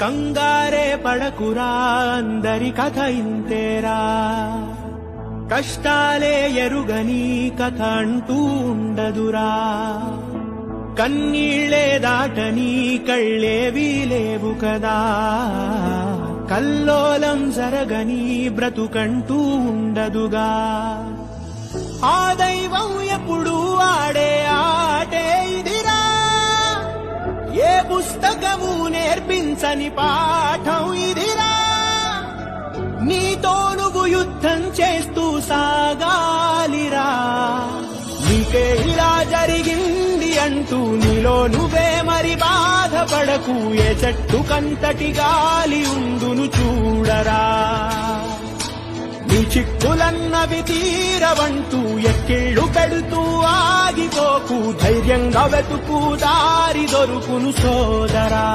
కంగారే పడకురా అందరి కథ ఇంతేరా, కష్టాలే ఎరుగని కథ అంటూ ఉండదురా, కన్నీళ్లే దాటని కళ్ళేవీ లేవు కదా, కల్లోలం జరగని బ్రతుకంటూ ఉండదుగా. ఆ దైవం ఎప్పుడు ఆడే ఆటే ఇదిరా, ఏ పుస్తకము నేర్పించని పాఠం ఇదిరా, నీతో నువ్వు యుద్ధం చేస్తూ సాగాలిరా. నీకే ఇలా జరిగింది అంటూ నీలో నువ్వే మరి బాధపడకు, ఏ చెట్టు కంతటి గాలి ఉందును చూడరా. నీ చిక్కులన్నవి తీరవంటూ ఎక్కిళ్ళు పెడుతూ ఆగిపోకు, ధైర్యంగా వెతుకు దారి దొరుకును సోదరా.